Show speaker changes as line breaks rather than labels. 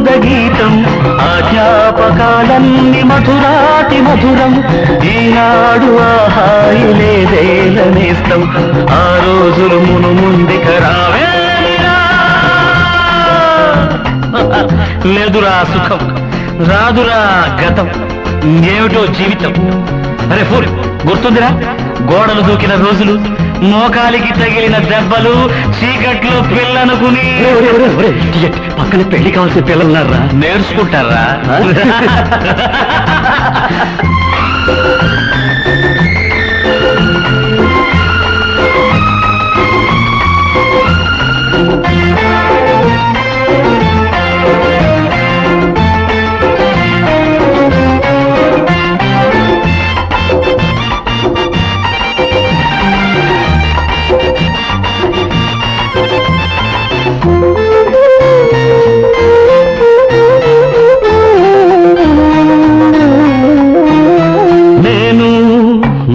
అందగీతం ఆ జ్ఞాపకాలన్నీ మధురాతి మధురం ఈనాడు ఆ హాయి లేదేలనేస్తం ఆ రోజులు మును ముందుక రావేరా లేదురా సుఖం రాదురా గతం ఏమిటో జీవితం అరే ఫుల్ గుర్తుందిరా గోడలు దూకిన రోజులు మోకాలికి తగిలిన దెబ్బలు చీకట్లో పిల్లనుకుని పక్కన పెళ్లి కావాల్సిన పిల్లలున్నారా నేర్చుకుంటారా